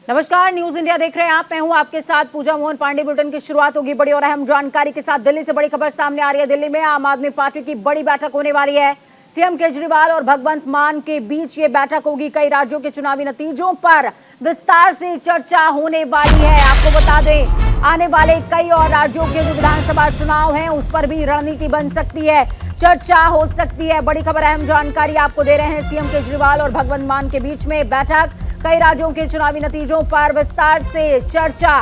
नमस्कार, news India देख रहे हैं आप। मैं हूं आपके साथ पूजा मोहन पांडे। बुलेटिन की शुरुआत होगी बड़ी और अहम जानकारी के साथ। दिल्ली से बड़ी खबर सामने आ रही है। दिल्ली में आम आदमी पार्टी की बड़ी बैठक होने वाली है। सीएम केजरीवाल और भगवंत मान के बीच ये बैठक होगी। कई राज्यों के चुनावी नतीजों पर विस्तार से चर्चा होने वाली है। आपको बता दें, आने वाले कई और राज्यों के जो विधानसभा चुनाव हैं उस पर भी रणनीति बन सकती है, चर्चा हो सकती है। बड़ी खबर, अहम जानकारी आपको दे रहे हैं। सीएम केजरीवाल और भगवंत मान के बीच में बैठक, कई राज्यों के चुनावी नतीजों पर विस्तार से चर्चा।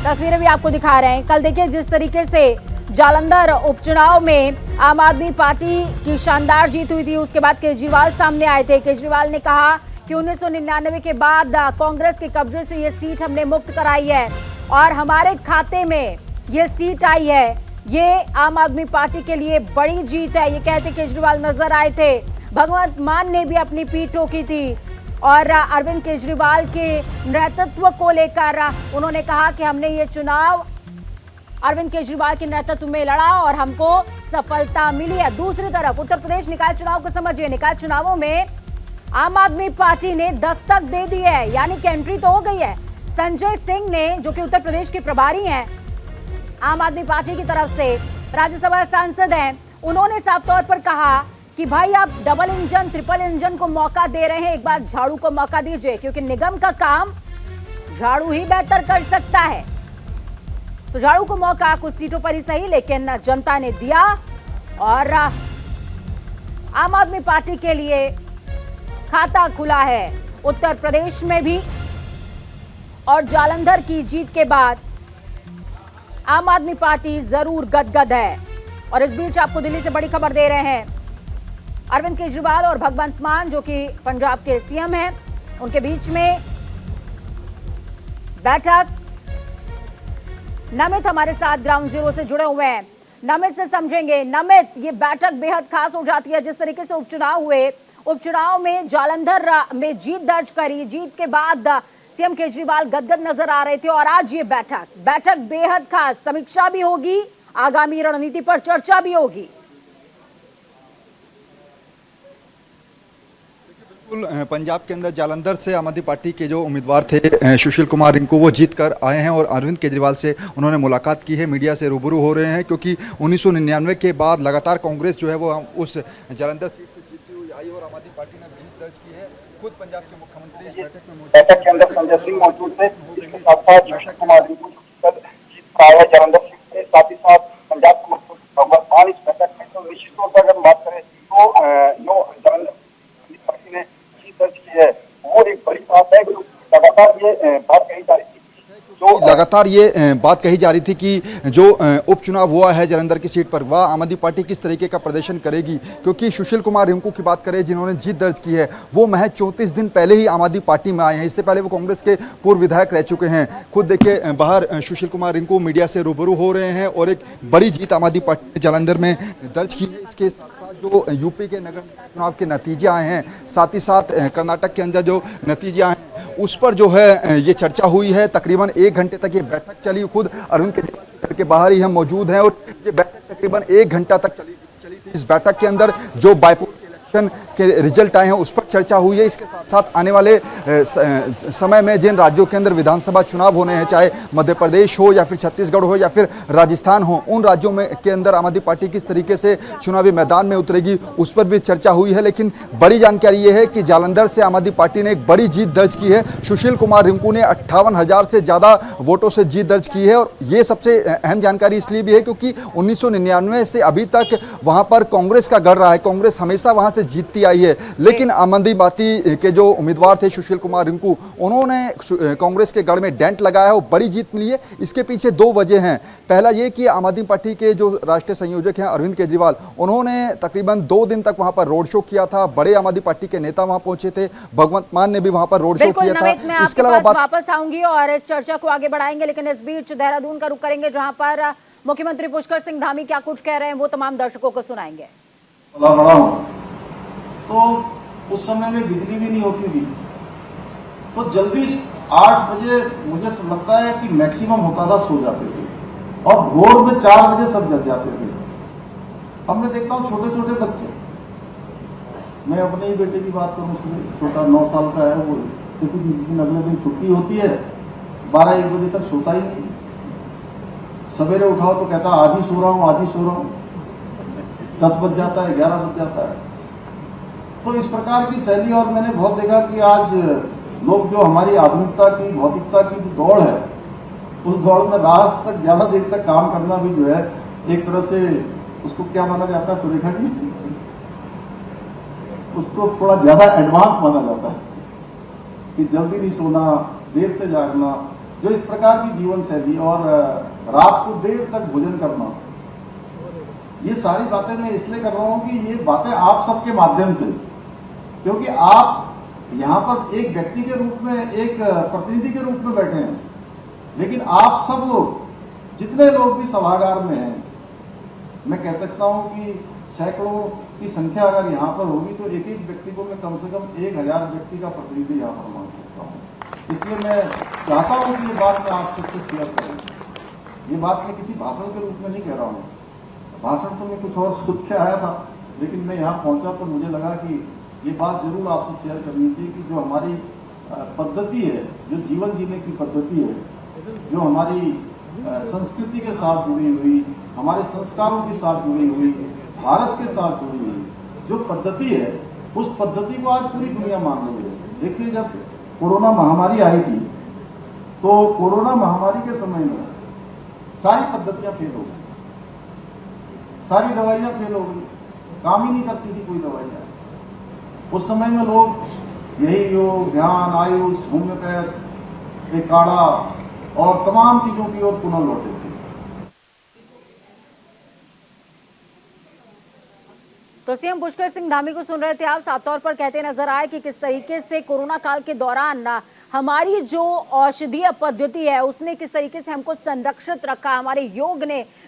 तस्वीरें भी आपको दिखा रहे हैं। कल देखिए जिस तरीके से जालंधर उपचुनाव में आम आदमी पार्टी की शानदार जीत हुई थी, उसके बाद केजरीवाल सामने आए थे। केजरीवाल ने कहा कि 1999 के बाद कांग्रेस के कब्जे से ये सीट हमने मुक्त कराई है और हमारे खाते में ये सीट आई है। ये आम आदमी पार्टी के लिए बड़ी जीत है, ये कहते केजरीवाल नजर आए थे। भगवंत मान ने भी अपनी पीठ ठोकी थी और अरविंद केजरीवाल के नेतृत्व को लेकर उन्होंने कहा कि हमने ये चुनाव अरविंद केजरीवाल के नेतृत्व में लड़ा और हमको सफलता मिली है। दूसरी तरफ उत्तर प्रदेश निकाय चुनाव को समझिए। निकाय चुनावों में आम आदमी पार्टी ने दस्तक दे दी है, यानी कि एंट्री तो हो गई है। संजय सिंह ने, जो कि उत्तर प्रदेश के प्रभारी हैं आम आदमी पार्टी की तरफ से, राज्यसभा सांसद हैं, उन्होंने साफ तौर पर कहा कि भाई आप डबल इंजन ट्रिपल इंजन को मौका दे रहे हैं, एक बार झाड़ू को मौका दीजिए, क्योंकि निगम का काम झाड़ू ही बेहतर कर सकता है। तो झाड़ू को मौका कुछ सीटों पर ही सही, लेकिन जनता ने दिया और आम आदमी पार्टी के लिए खाता खुला है उत्तर प्रदेश में भी। और जालंधर की जीत के बाद आम आदमी पार्टी जरूर गदगद है। और इस बीच आपको दिल्ली से बड़ी खबर दे रहे हैं। अरविंद केजरीवाल और भगवंत मान, जो कि पंजाब के सीएम हैं, उनके बीच में बैठक। नमित हमारे साथ ग्राउंड जीरो से जुड़े हुए हैं, नमित से समझेंगे। नमित, ये बैठक बेहद खास हो जाती है। जिस तरीके से उपचुनाव हुए, उपचुनाव में जालंधर में जीत दर्ज करी, जीत के बाद सीएम केजरीवाल गदगद नजर आ रहे थे और आज ये बैठक बेहद खास। समीक्षा भी होगी, आगामी रणनीति पर चर्चा भी होगी। पंजाब के अंदर जालंधर से आम आदमी पार्टी के जो उम्मीदवार थे सुशील कुमार रिंकू, वो जीत कर आए हैं और अरविंद केजरीवाल से उन्होंने मुलाकात की है, मीडिया से रूबरू हो रहे हैं, क्योंकि 1999 के बाद लगातार कांग्रेस जो है वो उस जालंधर सीट से जीती हुई आई और आम आदमी पार्टी ने जीत दर्ज की है। खुद पंजाब के मुख्यमंत्री इस बैठक के अंदर संजय सिंह मौजूद थे, इसके साथ साथ सुशील कुमार रिंकू जीत का आया जालंधर सीट से, साथ ही साथ पंजाब के मुख्यमंत्री भगवंत मान इस बैठक में। तो निश्चित तौर पर अगर बात करें तो जो जालंधर पार्टी ने दर्ज की है वो एक बड़ी बात है। लगातार ये बात कही जा रही थी कि जो उपचुनाव हुआ है जालंधर की सीट पर, वह आम आदमी पार्टी किस तरीके का प्रदर्शन करेगी, क्योंकि सुशील कुमार रिंकू की बात करें जिन्होंने जीत दर्ज की है, वो महज 34 दिन पहले ही आम आदमी पार्टी में आए हैं। इससे पहले वो कांग्रेस के पूर्व विधायक रह चुके हैं। खुद देखिए बाहर सुशील कुमार रिंकू मीडिया से रूबरू हो रहे हैं और एक बड़ी जीत आम आदमी पार्टी ने जालंधर में दर्ज की है। इसके जो यूपी के नगर चुनाव के नतीजे आए हैं, साथ ही साथ कर्नाटक के अंदर जो नतीजे आए हैं, उस पर जो है ये चर्चा हुई है। तकरीबन 1 घंटे तक ये बैठक चली। खुद अरविंद केजरीवाल के घर के बाहर ही हम मौजूद हैं और ये बैठक तकरीबन 1 घंटा तक चली थी। इस बैठक के अंदर जो बाइपोल के रिजल्ट आए हैं उस पर चर्चा हुई है। इसके साथ साथ आने वाले समय में जिन राज्यों के अंदर विधानसभा चुनाव होने हैं, चाहे मध्य प्रदेश हो या फिर छत्तीसगढ़ हो या फिर राजस्थान हो, उन राज्यों में के अंदर आम आदमी पार्टी किस तरीके से चुनावी मैदान में उतरेगी उस पर भी चर्चा हुई है। लेकिन बड़ी जानकारी यह है कि जालंधर से आम आदमी पार्टी ने एक बड़ी जीत दर्ज की है। सुशील कुमार रिंकू ने 58,000 से ज्यादा वोटों से जीत दर्ज की है और ये सबसे अहम जानकारी इसलिए भी है क्योंकि 1999 से अभी तक वहां पर कांग्रेस का गढ़ रहा है। कांग्रेस हमेशा वहां से जीतती आई है, लेकिन आम आदमी पार्टी के जो उम्मीदवार थे सुशील कुमार रिंकू, उन्होंने कांग्रेस के गढ़ में डेंट लगाया है और बड़ी जीत मिली है। इसके पीछे 2 वजह हैं। पहला ये कि आम आदमी पार्टी के जो राष्ट्रीय संयोजक हैं अरविंद केजरीवाल, उन्होंने तकरीबन 2 दिन तक वहां पर रोड शो किया था। बड़े आम आदमी पार्टी के नेता वहां पहुंचे थे। भगवंत मान ने भी वहां पर रोड शो किया था। इसके अलावा वापस आऊंगी और इस चर्चा को आगे बढ़ाएंगे, लेकिन इस बीच देहरादून का रुख करेंगे, जहां पर मुख्यमंत्री पुष्कर सिंह धामी क्या कुछ कह रहे हैं वो तमाम दर्शकों को सुनाएंगे। तो उस समय में बिजली भी नहीं होती थी, तो जल्दी 8 बजे मुझे लगता है कि मैक्सिमम होता था सो जाते थे और भोर में 4 बजे सब जग जाते थे। अब मैं देखता हूँ छोटे छोटे बच्चे, मैं अपने ही बेटे की बात करूँ, छोटा 9 साल का है वो, किसी दिन अगले दिन छुट्टी होती है, 12-1 बजे तक सोता ही नहीं। सवेरे उठाओ तो कहता आज ही सो रहा हूँ, आज ही सो रहा हूँ। 10 बज जाता है, 11 बज जाता है। तो इस प्रकार की शैली, और मैंने बहुत देखा कि आज लोग जो हमारी आधुनिकता की, भौतिकता की जो दौड़ है, उस दौड़ में रात तक, ज्यादा देर तक काम करना भी जो है एक तरह से उसको क्या माना जाता है सुरेखा जी, उसको थोड़ा ज्यादा एडवांस माना जाता है कि जल्दी नहीं सोना, देर से जागना, जो इस प्रकार की जीवन शैली और रात को देर तक भोजन करना, ये सारी बातें मैं इसलिए कर रहा हूं कि ये बातें आप सबके माध्यम से, क्योंकि आप यहां पर एक व्यक्ति के रूप में, एक प्रतिनिधि के रूप में बैठे हैं, लेकिन आप सब लोग, जितने लोग भी सभागार में हैं, मैं कह सकता हूं कि सैकड़ों की संख्या अगर यहां पर होगी तो एक एक व्यक्ति को मैं कम से कम 1000 व्यक्ति का प्रतिनिधि यहां पर मान सकता हूं। इसलिए मैं चाहता हूं कि ये बात मैं आप सबसे शेयर करूं। ये बात मैं किसी भाषण के रूप में नहीं कह रहा हूं। भाषण तो मैं कुछ और सोच के आया था, लेकिन मैं यहाँ पहुंचा तो मुझे लगा कि ये बात जरूर आपसे शेयर करनी थी कि जो हमारी पद्धति है, जो जीवन जीने की पद्धति है, जो हमारी संस्कृति के साथ जुड़ी हुई, हमारे संस्कारों के साथ जुड़ी हुई, भारत के साथ जुड़ी हुई जो पद्धति है, उस पद्धति को आज पूरी दुनिया मान रही है। देखिए, जब कोरोना महामारी आई थी तो कोरोना महामारी के समय में सारी पद्धतियां फेल हो गई, सारी दवाइयां फेल हो गई, काम ही नहीं करती थी कोई दवाइयां। उस समय में लोग यही योग, ध्यान, आयुष, होम्योपैथ, एक काढ़ा और तमाम चीजों की ओर पुनः लौटे थे। तो सीएम पुष्कर सिंह धामी को सुन रहे थे आप। साफ तौर पर कहते नजर आए कि किस तरीके से कोरोना काल के दौरान हमारी जो औषधीय पद्धति है उसने किस तरीके से हमको संरक्षित रखा, हमारे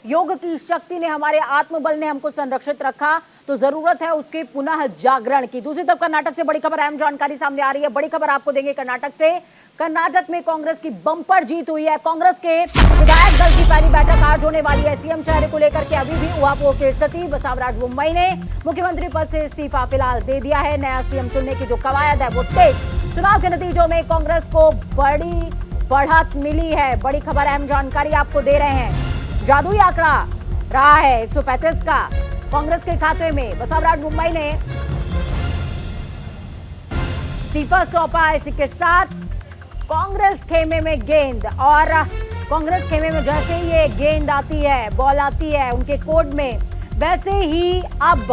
योग की शक्ति ने, हमारे आत्मबल ने हमको संरक्षित रखा। तो जरूरत है उसके पुनः जागरण की। दूसरी तरफ कर्नाटक से बड़ी खबर, अहम जानकारी सामने आ रही है। बड़ी खबर आपको देंगे कर्नाटक से। कर्नाटक में कांग्रेस की बंपर जीत हुई है। कांग्रेस के विधायक दल की पहली बैठक आज होने वाली है। सीएम चेहरे को लेकर के अभी भी उहापोह की स्थिति। बसवराज बोम्मई ने मुख्यमंत्री पद से इस्तीफा फिलहाल दे दिया है। नया सीएम चुनने की जो कवायद है वो तेज। चुनाव के नतीजों में कांग्रेस को बड़ी बढ़त मिली है। बड़ी खबर, अहम जानकारी आपको दे रहे हैं। जादुई आंकड़ा रहा है 135 का कांग्रेस के खाते में। बसवराज बोम्मई ने इस्तीफा सौंपा। इसी के साथ कांग्रेस खेमे में गेंद, और कांग्रेस खेमे में जैसे ही ये गेंद आती है, बॉल आती है उनके कोर्ट में, वैसे ही अब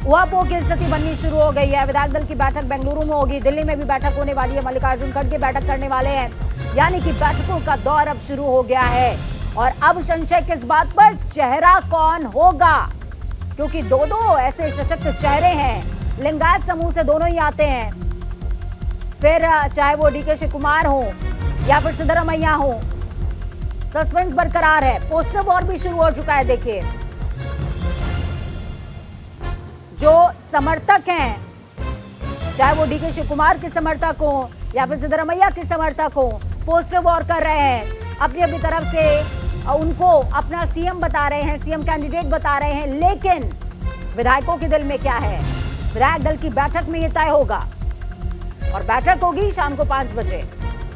उहापोह की स्थिति बननी शुरू हो गई है। विधायक दल की बैठक बेंगलुरु में होगी, दिल्ली में भी बैठक होने वाली है। मल्लिकार्जुन खड़गे बैठक करने वाले हैं, यानी कि बैठकों का दौर अब शुरू हो गया है। और अब संशय किस बात पर, चेहरा कौन होगा, क्योंकि दो ऐसे सशक्त चेहरे हैं। लिंगायत समूह से दोनों ही आते हैं, फिर चाहे वो डीके शिव कुमार हो या फिर सिद्धरामैया हो। सस्पेंस बरकरार है। पोस्टर वॉर भी शुरू हो चुका है। देखिए, जो समर्थक हैं, चाहे वो डीके शिव कुमार के समर्थक हो या फिर सिद्धरामैया के समर्थक हो, पोस्टर वॉर कर रहे हैं। अपनी अपनी तरफ से उनको अपना सीएम बता रहे हैं, सीएम कैंडिडेट बता रहे हैं। लेकिन विधायकों के दिल में क्या है, विधायक दल की बैठक में ये तय होगा। और बैठक होगी शाम को 5 बजे,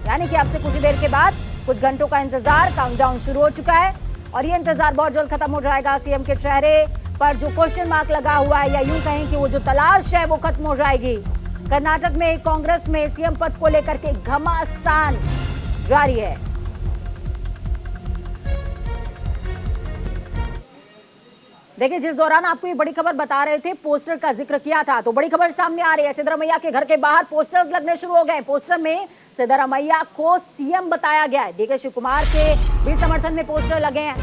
यानी कि आपसे कुछ देर के बाद, कुछ घंटों का इंतजार, काउंटडाउन शुरू हो चुका है। और ये इंतजार बहुत जल्द खत्म हो जाएगा। सीएम के चेहरे पर जो क्वेश्चन मार्क लगा हुआ है, या यूं कहें कि वो जो तलाश है वो खत्म हो जाएगी। कर्नाटक में कांग्रेस में सीएम पद को लेकर के घमासान जारी है। देखिए, जिस दौरान आपको ये बड़ी खबर बता रहे थे, पोस्टर का जिक्र किया था, तो बड़ी खबर सामने आ रही है। सिद्धरामैया के घर के बाहर पोस्टर्स लगने शुरू हो गए। पोस्टर में सिद्धरामैया को सीएम बताया गया है। डीके शिव कुमार के भी समर्थन में पोस्टर लगे हैं।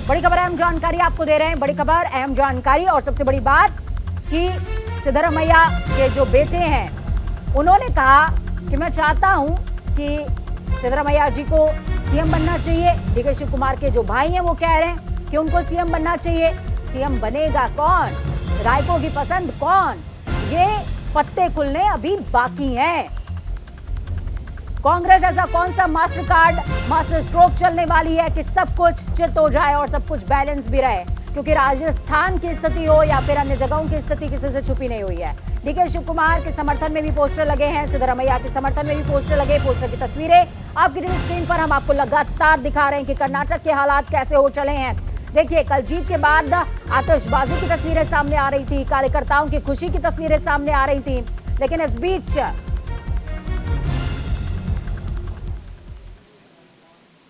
बड़ी खबर, अहम जानकारी आपको दे रहे हैं। बड़ी खबर, अहम जानकारी। और सबसे बड़ी बात कि सिद्धरामैया के जो बेटे हैं, उन्होंने कहा कि मैं चाहता हूं कि सिद्धरामैया जी को सीएम बनना चाहिए। डीके शिव कुमार के जो भाई हैं वो कह रहे हैं कि उनको सीएम बनना चाहिए। सीएम बनेगा कौन, विधायकों की पसंद कौन, ये पत्ते खुलने अभी बाकी हैं। कांग्रेस ऐसा कौन सा मास्टर कार्ड, मास्टर स्ट्रोक चलने वाली है कि सब कुछ चित हो जाए और सब कुछ बैलेंस भी रहे, क्योंकि राजस्थान की स्थिति हो या फिर अन्य जगहों की स्थिति किसी से छुपी नहीं हुई है। डीके शिव कुमार के समर्थन में भी पोस्टर लगे हैं, सिद्धरमैया के समर्थन में भी पोस्टर लगे। पोस्टर की तस्वीरें आपकी टीवी स्क्रीन पर हम आपको लगातार दिखा रहे हैं कि कर्नाटक के हालात कैसे हो चले हैं। देखिए, कल जीत के बाद आतिशबाजी की तस्वीरें सामने आ रही थी, कार्यकर्ताओं की खुशी की तस्वीरें सामने आ रही थी, लेकिन इस बीच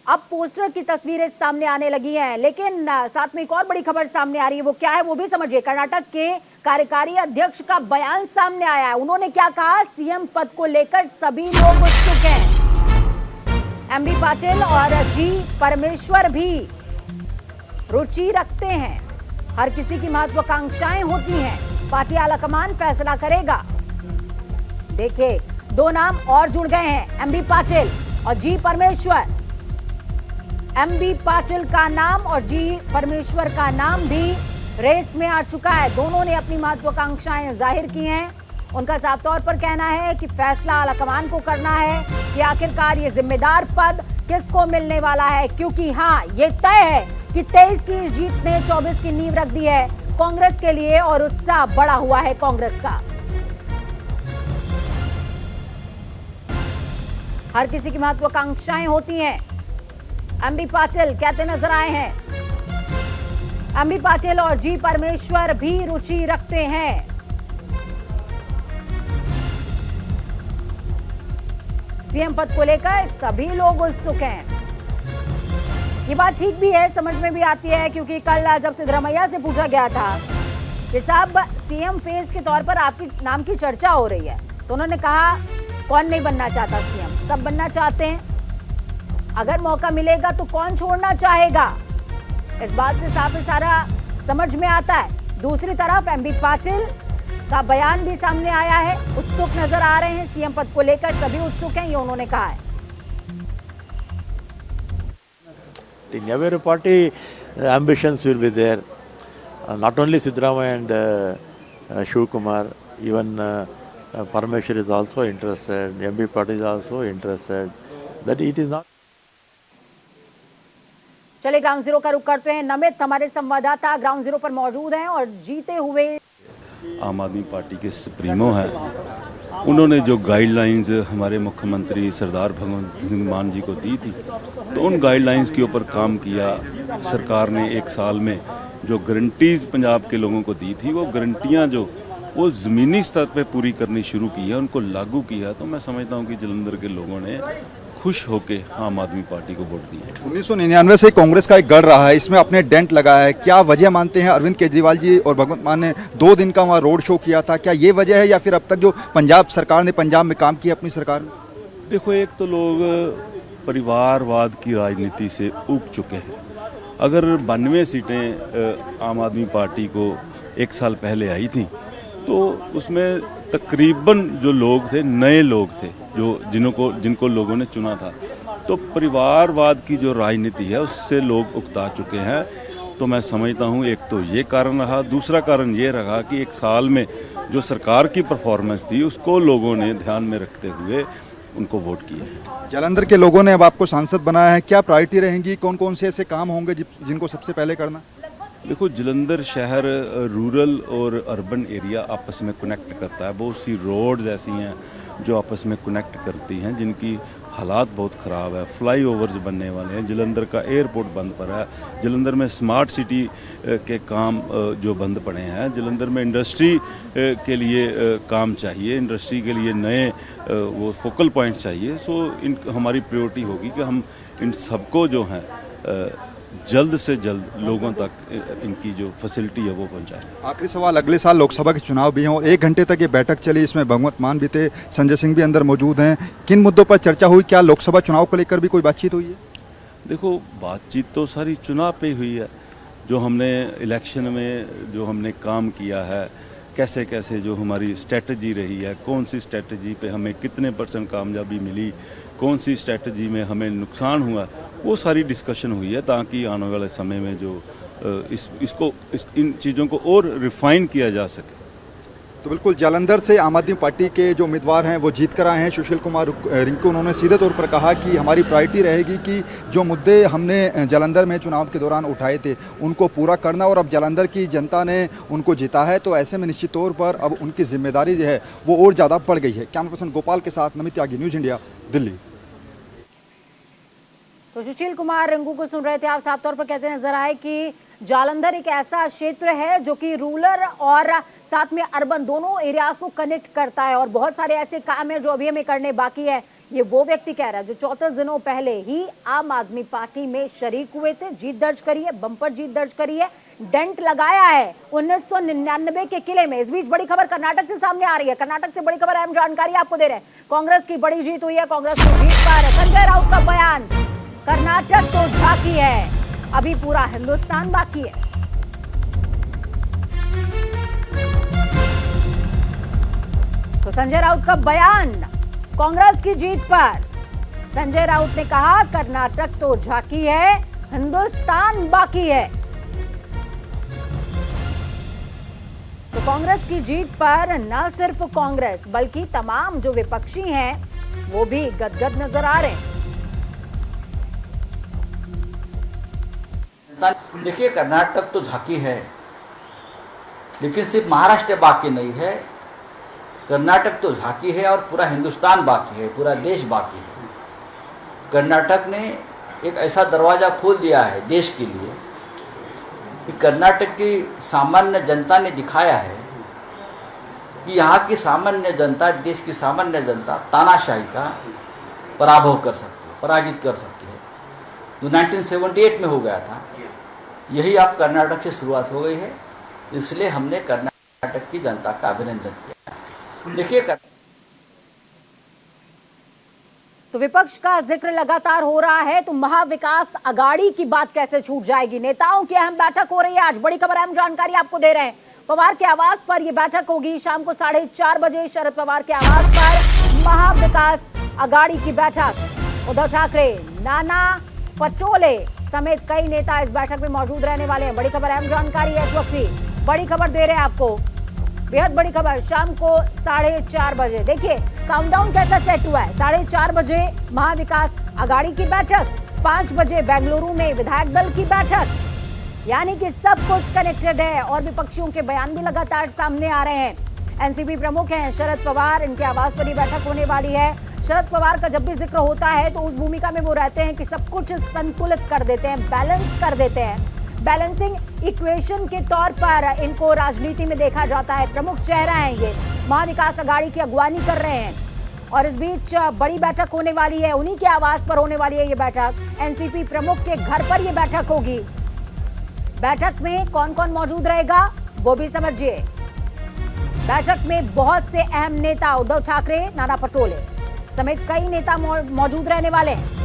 अब पोस्टर की तस्वीरें सामने आने लगी हैं। लेकिन साथ में एक और बड़ी खबर सामने आ रही है, वो क्या है वो भी समझिए। कर्नाटक के कार्यकारी अध्यक्ष का बयान सामने आया है। उन्होंने क्या कहा? सीएम पद को लेकर सभी लोग उत्सुक हैं। एमबी पाटिल और जी परमेश्वर भी रुचि रखते हैं। हर किसी की महत्वाकांक्षाएं होती हैं। पार्टी आलाकमान फैसला करेगा। देखिए, दो नाम और जुड़ गए हैं, एमबी पाटिल और जी परमेश्वर। एमबी पाटिल का नाम और जी परमेश्वर का नाम भी रेस में आ चुका है। दोनों ने अपनी महत्वाकांक्षाएं जाहिर की हैं। उनका साफ तौर पर कहना है कि फैसला आलाकमान को करना है कि आखिरकार ये जिम्मेदार पद किसको मिलने वाला है, क्योंकि हाँ, ये तय है कि 23 की इस जीत ने 24 की नींव रख दी है कांग्रेस के लिए और उत्साह बढ़ा हुआ है कांग्रेस का। हर किसी की महत्वाकांक्षाएं होती हैं। एमबी पाटिल कहते नजर आए हैं। एमबी पाटिल और जी परमेश्वर भी रुचि रखते हैं। सीएम पद को लेकर सभी लोग उत्सुक हैं। ये बात ठीक भी है, समझ में भी आती है, क्योंकि कल जब सिद्धरमैया से पूछा गया था कि साहब सीएम फेज के तौर पर आपके नाम की चर्चा हो रही है, तो उन्होंने कहा कौन नहीं बनना चाहता सीएम, सब बनना चाहते हैं। अगर मौका मिलेगा तो कौन छोड़ना चाहेगा। इस बात से साफ सारा समझ में आता है। दूसरी तरफ एमबी पाटिल का बयान भी सामने आया है। उत्सुक नजर आ रहे हैं, सीएम पद को लेकर सभी उत्सुक हैं, ये उन्होंने कहा है। In every party, ambitions will be there. Not only Siddaramaiah and Shiv Kumar, even Parameshwar is also interested. MB Patil is also interested. That it is not. चलिए ग्राउंड जीरो का रुख करते हैं। नमित हमारे संवाददाता ग्राउंड जीरो पर मौजूद हैं और जीते हुए आम आदमी पार्टी के सुप्रीमो हैं, उन्होंने जो गाइडलाइंस हमारे मुख्यमंत्री सरदार भगवंत सिंह मान जी को दी थी, तो उन गाइडलाइंस के ऊपर काम किया। सरकार ने एक साल में जो गारंटीज पंजाब के लोगों को दी थी, वो गारंटियाँ जो वो ज़मीनी स्तर पे पूरी करनी शुरू की है, उनको लागू किया। तो मैं समझता हूँ कि जलंधर के लोगों ने खुश होके आम आदमी पार्टी को वोट दिया। 1999 से कांग्रेस का एक गढ़ रहा है, इसमें अपने डेंट लगाया है। क्या वजह मानते हैं? अरविंद केजरीवाल जी और भगवंत मान ने 2 दिन का वहाँ रोड शो किया था, क्या ये वजह है, या फिर अब तक जो पंजाब सरकार ने पंजाब में काम किया अपनी सरकार में? देखो, एक तो लोग परिवारवाद की राजनीति से ऊब चुके हैं। अगर 92 सीटें आम आदमी पार्टी को 1 साल पहले आई थी, तो उसमें तकरीबन जो लोग थे नए लोग थे, जिनको लोगों ने चुना था। तो परिवारवाद की जो राजनीति है उससे लोग उकता चुके हैं। तो मैं समझता हूँ एक तो ये कारण रहा। दूसरा कारण ये रहा कि 1 साल में जो सरकार की परफॉर्मेंस थी उसको लोगों ने ध्यान में रखते हुए उनको वोट किया। जालंधर के लोगों ने अब आपको सांसद बनाया है, क्या प्रायोरिटी रहेंगी? कौन कौन से ऐसे काम होंगे जिनको सबसे पहले करना? देखो, जलंधर शहर रूरल और अर्बन एरिया आपस में कनेक्ट करता है। बहुत सी रोड्स ऐसी हैं जो आपस में कनेक्ट करती हैं, जिनकी हालात बहुत ख़राब है। फ्लाईओवर्स बनने वाले हैं। जलंधर का एयरपोर्ट बंद पड़ा है। जलंधर में स्मार्ट सिटी के काम जो बंद पड़े हैं। जलंधर में इंडस्ट्री के लिए काम चाहिए, इंडस्ट्री के लिए नए वो फोकल पॉइंट चाहिए। सो हमारी प्रायोरिटी होगी कि हम इन सबको जो है जल्द से जल्द लोगों तक इनकी जो फैसिलिटी है वो पहुंचाएं। आखिरी सवाल, अगले साल लोकसभा के चुनाव भी हों, 1 घंटे तक ये बैठक चली, इसमें भगवंत मान भी थे, संजय सिंह भी अंदर मौजूद हैं। किन मुद्दों पर चर्चा हुई? क्या लोकसभा चुनाव को लेकर भी कोई बातचीत हुई है? देखो, बातचीत तो सारी चुनाव पे हुई है। जो हमने इलेक्शन में जो हमने काम किया है, कैसे कैसे जो हमारी स्ट्रेटजी रही है, कौन सी स्ट्रेटजी पे हमें कितने % कामयाबी मिली, कौन सी स्ट्रेटजी में हमें नुकसान हुआ, वो सारी डिस्कशन हुई है, ताकि आने वाले समय में जो इन चीज़ों को और रिफाइन किया जा सके। तो बिल्कुल जालंधर से आम आदमी पार्टी के जो उम्मीदवार हैं वो जीत कर आए हैं सुशील कुमार रिंकू। उन्होंने सीधे तौर पर कहा कि हमारी प्रायोरिटी रहेगी कि जो मुद्दे हमने जालंधर में चुनाव के दौरान उठाए थे उनको पूरा करना, और अब जालंधर की जनता ने उनको जीता है तो ऐसे में निश्चित तौर पर अब उनकी जिम्मेदारी जो है वो और ज़्यादा बढ़ गई है। कैमरा पर्सन गोपाल के साथ नमित त्यागी, न्यूज़ इंडिया, दिल्ली। तो सुशील कुमार रिंकू को सुन रहे थे आप। साफ तौर पर कहते नजर आए कि जालंधर एक ऐसा क्षेत्र है जो कि रूरल और साथ में अर्बन दोनों एरियाज को कनेक्ट करता है, और बहुत सारे ऐसे काम है जो अभी हमें करने बाकी है। ये वो व्यक्ति कह रहा है जो 34 दिनों पहले ही आम आदमी पार्टी में शरीक हुए थे, जीत दर्ज करी है, बम्पर जीत दर्ज करी है, डेंट लगाया है 1999 के किले में। इस बीच बड़ी खबर कर्नाटक से सामने आ रही है। कर्नाटक से बड़ी खबर, अहम जानकारी आपको दे रहे हैं। कांग्रेस की बड़ी जीत हुई है। कांग्रेस की जीत पर संजय राउत का बयान, कर्नाटक तो झांकी है, अभी पूरा हिंदुस्तान बाकी है। तो संजय राउत का बयान कांग्रेस की जीत पर। संजय राउत ने कहा कर्नाटक तो झांकी है, हिंदुस्तान बाकी है। तो कांग्रेस की जीत पर न सिर्फ कांग्रेस बल्कि तमाम जो विपक्षी हैं वो भी गदगद नजर आ रहे हैं। देखिए, कर्नाटक तो झांकी है, लेकिन सिर्फ महाराष्ट्र बाकी नहीं है, कर्नाटक तो झांकी है और पूरा हिंदुस्तान बाकी है, पूरा देश बाकी है। कर्नाटक ने एक ऐसा दरवाजा खोल दिया है देश के लिए कि कर्नाटक की सामान्य जनता ने दिखाया है कि यहाँ की सामान्य जनता, देश की सामान्य जनता तानाशाही का पराभव कर सकती है, पराजित कर सकती है। जो 1978 में हो गया था, यही अब कर्नाटक से शुरुआत हो गई है। इसलिए हमने कर्नाटक की जनता का अभिनंदन किया। देखिए, तो विपक्ष का जिक्र लगातार हो रहा है, तो महाविकास अघाड़ी की बात कैसे छूट जाएगी। नेताओं की अहम बैठक हो रही है आज। बड़ी खबर, अहम जानकारी आपको दे रहे हैं। पवार के आवास पर यह बैठक होगी शाम को 4:30 बजे। शरद पवार के आवास पर महाविकास अघाड़ी की बैठक। उद्धव ठाकरे, नाना पटोले समेत कई नेता इस बैठक में मौजूद रहने वाले हैं। बड़ी खबर, अहम जानकारी है इस वक्त की। बड़ी खबर दे रहे हैं आपको, बेहद बड़ी खबर। शाम को 4:30 बजे देखिए काउंटडाउन कैसा सेट हुआ है। 4:30 बजे महाविकास अघाड़ी की बैठक, 5 बजे बेंगलुरु में विधायक दल की बैठक, यानी कि सब कुछ कनेक्टेड है। और विपक्षियों के बयान भी लगातार सामने आ रहे हैं। एनसीपी प्रमुख हैं शरद पवार, इनके आवास पर ही बैठक होने वाली है। शरद पवार का जब भी जिक्र होता है तो उस भूमिका में वो रहते हैं कि सब कुछ संतुलित कर देते हैं, बैलेंस कर देते हैं। बैलेंसिंग इक्वेशन के तौर पर इनको राजनीति में देखा जाता है। प्रमुख चेहरा है ये, महाविकास अघाड़ी की अगवानी कर रहे हैं। और इस बीच बड़ी बैठक होने वाली है, उन्हीं के आवास पर होने वाली है ये बैठक। एनसीपी प्रमुख के घर पर ये बैठक होगी। बैठक में कौन कौन मौजूद रहेगा वो भी समझिए। बैठक में बहुत से अहम नेता, उद्धव ठाकरे, नाना पटोले समेत कई नेता मौजूद रहने वाले हैं।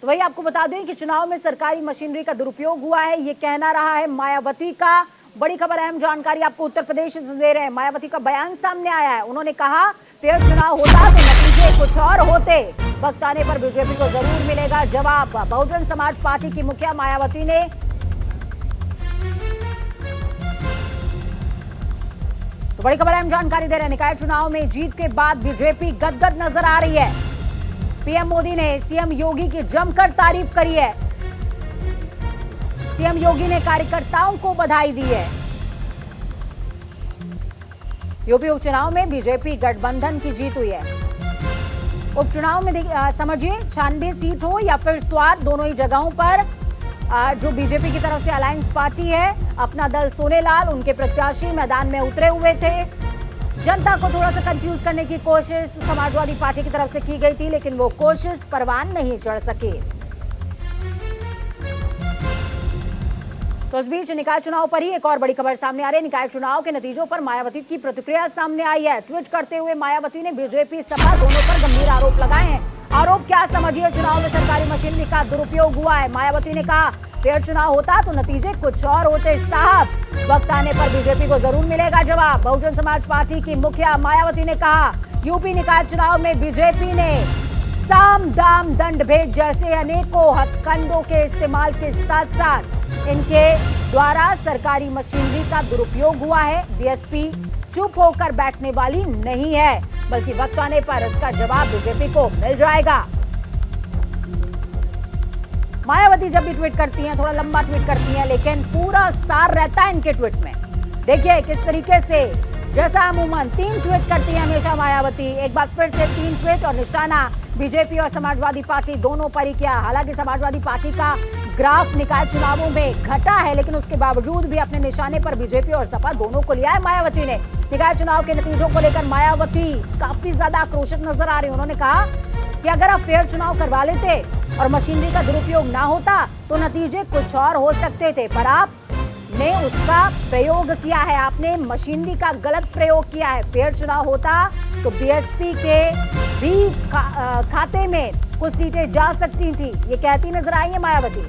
तो वही आपको बता दें कि चुनाव में सरकारी मशीनरी का दुरुपयोग हुआ है, ये कहना रहा है मायावती का। बड़ी खबर, अहम जानकारी आपको उत्तर प्रदेश से दे रहे हैं। मायावती का बयान सामने आया है। उन्होंने कहा फेयर चुनाव होता तो नतीजे कुछ और होते, वक्त आने पर बीजेपी को जरूर मिलेगा जवाब। बहुजन समाज पार्टी की मुखिया मायावती ने तो बड़ी खबर, अहम जानकारी दे रहे हैं। निकाय चुनाव में जीत के बाद बीजेपी गदगद नजर आ रही है। पीएम मोदी ने सीएम योगी की जमकर तारीफ करी है। सीएम योगी ने कार्यकर्ताओं को बधाई दी है। यूपी उपचुनाव में बीजेपी गठबंधन की जीत हुई है। उपचुनाव में समझिए 96 सीट हो या फिर स्वार, दोनों ही जगहों पर जो बीजेपी की तरफ से अलायंस पार्टी है, अपना दल सोनेलाल, उनके प्रत्याशी मैदान में उतरे हुए थे। जनता को थोड़ा सा कंफ्यूज करने की कोशिश समाजवादी पार्टी की तरफ से की गई थी, लेकिन वो कोशिश परवान नहीं चढ़ सकी। तो इस बीच निकाय चुनाव पर ही एक और बड़ी खबर सामने आ रही है। निकाय चुनाव के नतीजों पर मायावती की प्रतिक्रिया सामने आई है। ट्वीट करते हुए मायावती ने बीजेपी सपा दोनों पर गंभीर आरोप लगाए हैं। आरोप क्या समझिए, चुनाव में सरकारी मशीनरी का दुरुपयोग हुआ है। मायावती ने कहा फेयर चुनाव होता तो नतीजे कुछ और होते साहब, वक्त आने पर बीजेपी को जरूर मिलेगा जवाब। बहुजन समाज पार्टी की मुखिया मायावती ने कहा यूपी निकाय चुनाव में बीजेपी ने साम दाम दंड भेद जैसे अनेकों हथकंडों के इस्तेमाल के साथ साथ इनके द्वारा सरकारी मशीनरी का दुरुपयोग हुआ है। बीएसपी चुप होकर बैठने वाली नहीं है, बल्कि वक्त आने पर इसका जवाब बीजेपी को मिल जाएगा। मायावती जब भी ट्वीट करती हैं, थोड़ा लंबा ट्वीट करती हैं, लेकिन पूरा सार रहता है इनके ट्वीट में। देखिए किस तरीके से, जैसा अमूमन 3 ट्वीट करती है हमेशा मायावती, एक बार फिर से 3 ट्वीट और निशाना बीजेपी और समाजवादी पार्टी दोनों पर ही किया। हालांकि समाजवादी पार्टी का ग्राफ निकाय चुनावों में घटा है, लेकिन उसके बावजूद भी अपने निशाने पर बीजेपी और सपा दोनों को लिया है मायावती ने। निकाय चुनाव के नतीजों को लेकर मायावती काफी ज्यादा आक्रोशित नजर आ रही है। उन्होंने कहा कि अगर आप फेयर चुनाव करवा लेते और मशीनरी का दुरुपयोग ना होता तो नतीजे कुछ और हो सकते थे, पर आपने उसका प्रयोग किया है, आपने मशीनरी का गलत प्रयोग किया है। फेयर चुनाव होता तो बीएसपी के भी खाते में कुछ सीटें जा सकती थी, ये कहती नजर आई है मायावती।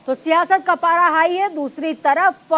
तो सियासत का पारा हाई है, दूसरी तरफ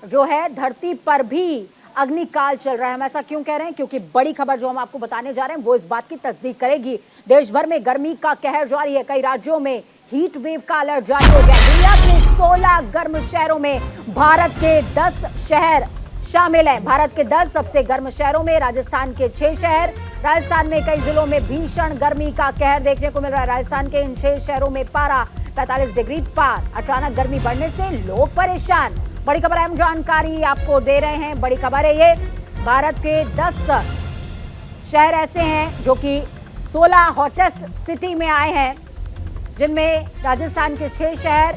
जो है धरती पर भी अग्निकाल चल रहा है। हम ऐसा क्यों कह रहे हैं? क्योंकि बड़ी खबर जो हम आपको बताने जा रहे हैं वो इस बात की तस्दीक करेगी। देश भर में गर्मी का कहर जारी है, कई राज्यों में हीट वेव का अलर्ट जारी हो गया। दुनिया के 16 गर्म शहरों में भारत के 10 शहर शामिल हैं। भारत के 10 सबसे गर्म शहरों में राजस्थान के 6 शहर। राजस्थान में कई जिलों में भीषण गर्मी का कहर देखने को मिल रहा है। राजस्थान के इन 6 शहरों में पारा 45 डिग्री पार। अचानक गर्मी बढ़ने से लोग परेशान। बड़ी खबर, अहम जानकारी आपको दे रहे हैं। बड़ी खबर है ये, भारत के 10 शहर ऐसे हैं जो कि 16 हॉटेस्ट सिटी में आए हैं, जिनमें राजस्थान के 6 शहर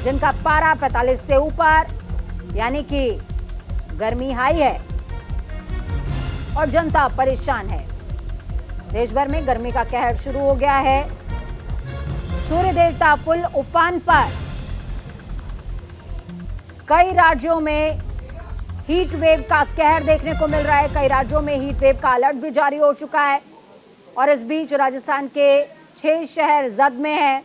जिनका पारा 45 से ऊपर, यानी कि गर्मी हाई है और जनता परेशान है। देश भर में गर्मी का कहर शुरू हो गया है। सूर्य देवता फुल उफान पर। कई राज्यों में हीट वेव का कहर देखने को मिल रहा है। कई राज्यों में हीट वेव का अलर्ट भी जारी हो चुका है और इस बीच राजस्थान के 6 शहर जद में हैं।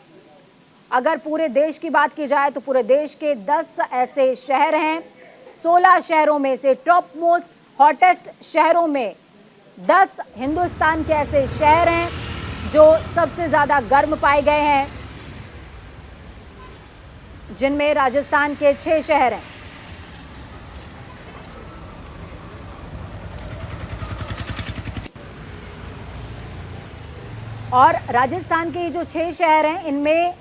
अगर पूरे देश की बात की जाए तो पूरे देश के 10 ऐसे शहर हैं। 16 शहरों में से टॉप मोस्ट हॉटेस्ट शहरों में 10 हिंदुस्तान के ऐसे शहर हैं जो सबसे ज्यादा गर्म पाए गए हैं, जिनमें राजस्थान के 6 शहर हैं। और राजस्थान के जो 6 शहर हैं, इनमें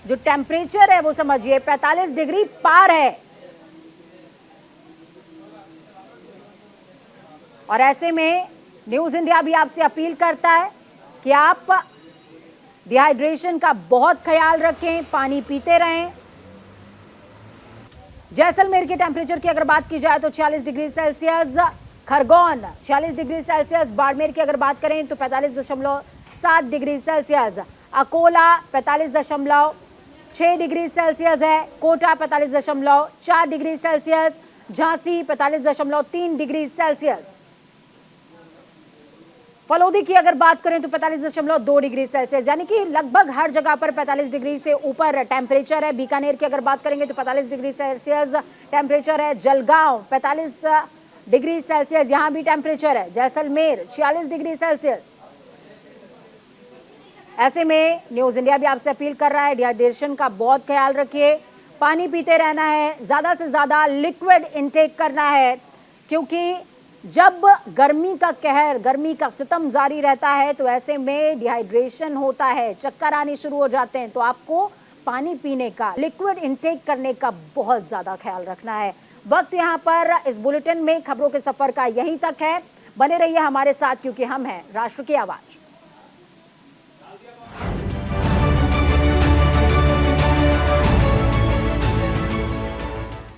जो टेम्परेचर है वो समझिए 45 डिग्री पार है। और ऐसे में न्यूज इंडिया भी आपसे अपील करता है कि आप डिहाइड्रेशन का बहुत ख्याल रखें, पानी पीते रहें। जैसलमेर के टेम्परेचर की अगर बात की जाए तो 46 degree Celsius, Khargone 46 degree Celsius, Barmer की अगर बात करें तो 45.7 degree Celsius, Akola 45.6 degree Celsius है, Kota 45.4 degree Celsius, Jhansi 45.3 degree Celsius, Phalodi की अगर बात करें तो 45.2 डिग्री सेल्सियस, यानी कि लगभग हर जगह पर 45 डिग्री से ऊपर टेम्परेचर है। बीकानेर की अगर बात करेंगे तो 45 डिग्री सेल्सियस टेम्परेचर है। जलगांव 45 डिग्री सेल्सियस, यहां भी टेम्परेचर है। Jaisalmer 46 degree Celsius. ऐसे में न्यूज इंडिया भी आपसे अपील कर रहा है, डिहाइड्रेशन का बहुत ख्याल रखिए, पानी पीते रहना है, ज्यादा से ज्यादा लिक्विड इंटेक करना है, क्योंकि जब गर्मी का कहर, गर्मी का सितम जारी रहता है तो ऐसे में डिहाइड्रेशन होता है, चक्कर आने शुरू हो जाते हैं। तो आपको पानी पीने का, लिक्विड इंटेक करने का बहुत ज्यादा ख्याल रखना है। वक्त यहाँ पर इस बुलेटिन में खबरों के सफर का यहीं तक है। बने रहिए हमारे साथ, क्योंकि हम हैं राष्ट्र की आवाज।